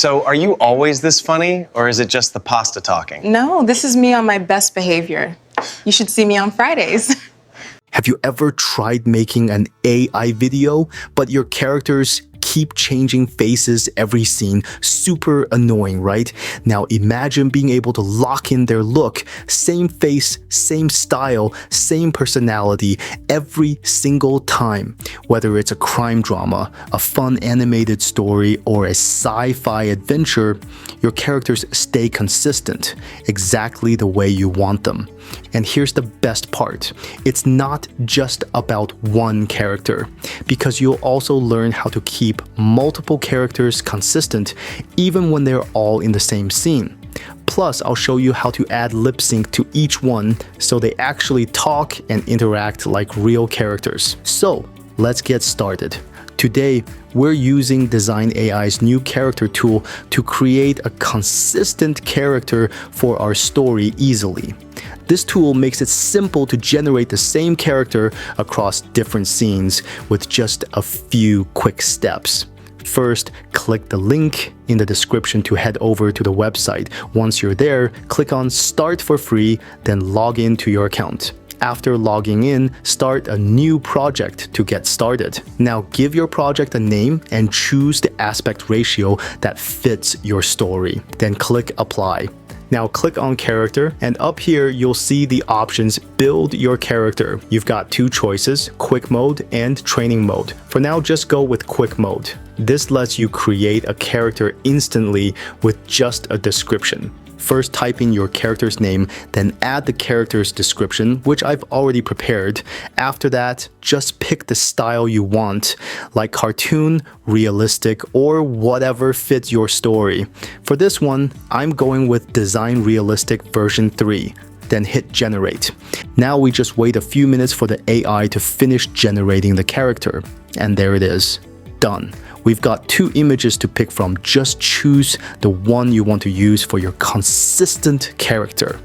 So are you always this funny, or is it just the pasta talking? No, this is me on my best behavior. You should see me on Fridays. Have you ever tried making an AI video, but your characters keep changing faces every scene? Super annoying, right? Now imagine being able to lock in their look, same face, same style, same personality every single time. Whether it's a crime drama, a fun animated story, or a sci-fi adventure, your characters stay consistent, exactly the way you want them. And here's the best part. It's not just about one character, because you'll also learn how to keep multiple characters consistent even when they're all in the same scene. Plus, I'll show you how to add lip sync to each one so they actually talk and interact like real characters. So, let's get started. Today, we're using Design AI's new character tool to create a consistent character for our story easily. This tool makes it simple to generate the same character across different scenes with just a few quick steps. First, click the link in the description to head over to the website. Once you're there, click on Start for free, then log in to your account. After logging in, start a new project to get started. Now give your project a name and choose the aspect ratio that fits your story. Then click Apply. Now click on Character, and up here you'll see the options Build Your Character. You've got two choices, Quick Mode and Training Mode. For now, just go with Quick Mode. This lets you create a character instantly with just a description. First, type in your character's name, then add the character's description, which I've already prepared. After that, just pick the style you want, like cartoon, realistic, or whatever fits your story. For this one, I'm going with Design Realistic version 3. Then hit Generate. Now we just wait a few minutes for the AI to finish generating the character. And there it is. Done. We've got two images to pick from. Just choose the one you want to use for your consistent character.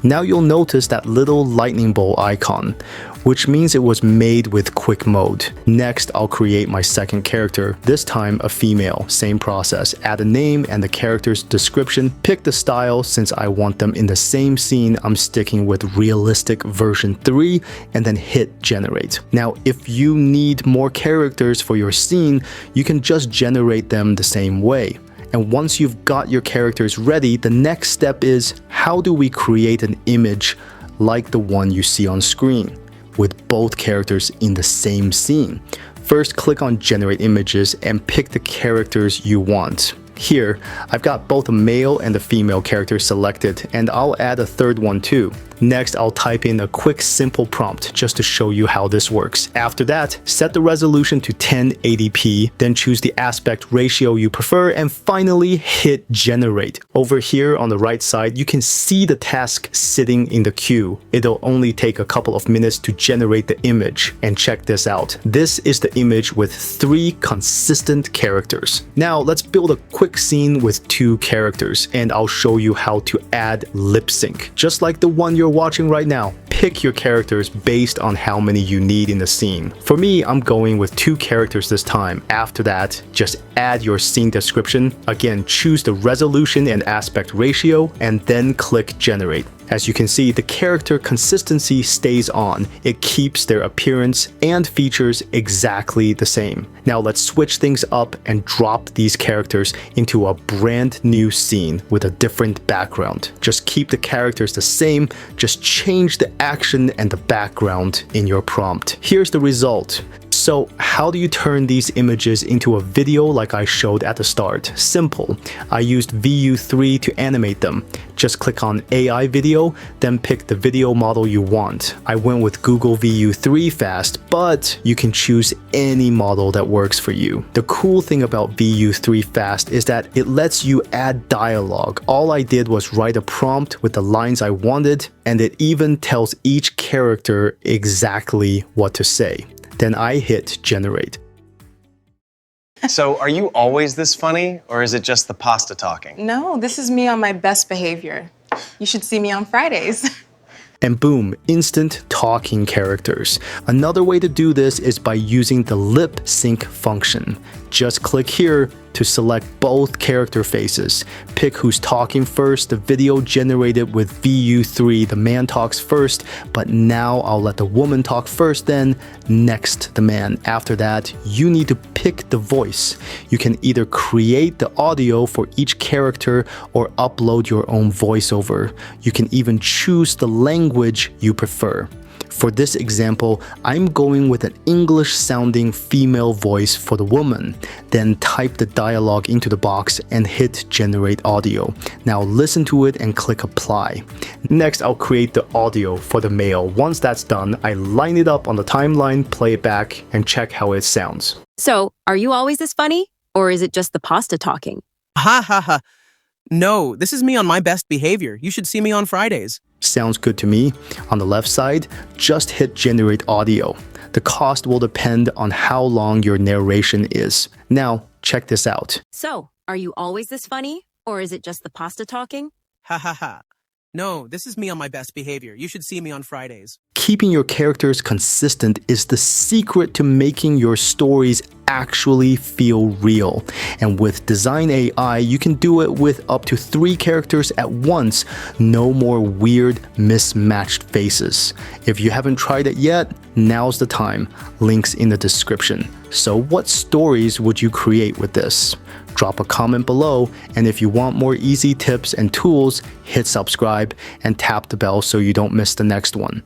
Now you'll notice that little lightning bolt icon, which means it was made with quick mode. Next, I'll create my second character, this time a female. Same process, add a name and the character's description. Pick the style. Since I want them in the same scene, I'm sticking with Realistic version 3 and then hit Generate. Now, if you need more characters for your scene, you can just generate them the same way. And once you've got your characters ready, the next step is, how do we create an image like the one you see on screen, with both characters in the same scene? First, click on Generate Images and pick the characters you want. Here, I've got both a male and a female character selected, and I'll add a third one too. Next, I'll type in a quick simple prompt just to show you how this works. After that, set the resolution to 1080p, then choose the aspect ratio you prefer, and finally hit Generate. Over here on the right side, you can see the task sitting in the queue. It'll only take a couple of minutes to generate the image. And check this out. This is the image with 3 consistent characters. Now let's build a quick scene with 2 characters, and I'll show you how to add lip sync. Just like the one you're watching right now, pick your characters based on how many you need in the scene. For me, I'm going with 2 characters this time. After that, just add your scene description. Again, choose the resolution and aspect ratio, and then click Generate. As you can see, the character consistency stays on. It keeps their appearance and features exactly the same. Now let's switch things up and drop these characters into a brand new scene with a different background. Just keep the characters the same, just change the action and the background in your prompt. Here's the result. So how do you turn these images into a video like I showed at the start? Simple. I used VU3 to animate them. Just click on AI video, then pick the video model you want. I went with Google VU3 Fast, but you can choose any model that works for you. The cool thing about VU3 Fast is that it lets you add dialogue. All I did was write a prompt with the lines I wanted, and it even tells each character exactly what to say. Then I hit Generate. So are you always this funny, or is it just the pasta talking? No, this is me on my best behavior. You should see me on Fridays. And boom, instant talking characters. Another way to do this is by using the lip sync function. Just click here to select both character faces. Pick who's talking first. The video generated with VU3, the man talks first, but now I'll let the woman talk first, then next the man. After that, you need to pick the voice. You can either create the audio for each character or upload your own voiceover. You can even choose the language you prefer. For this example, I'm going with an English-sounding female voice for the woman. Then type the dialogue into the box and hit Generate Audio. Now listen to it and click Apply. Next, I'll create the audio for the male. Once that's done, I line it up on the timeline, play it back, and check how it sounds. So, are you always this funny? Or is it just the pasta talking? Ha ha ha. No, this is me on my best behavior. You should see me on Fridays. Sounds good to me. On the left side, just hit Generate Audio. The cost will depend on how long your narration is. Now, check this out. So, are you always this funny? Or is it just the pasta talking? Ha ha ha. No, this is me on my best behavior. You should see me on Fridays. Keeping your characters consistent is the secret to making your stories actually feel real. And with Design AI, you can do it with up to 3 characters at once. No more weird, mismatched faces. If you haven't tried it yet, now's the time. Links in the description. So what stories would you create with this? Drop a comment below, and if you want more easy tips and tools, hit subscribe and tap the bell so you don't miss the next one.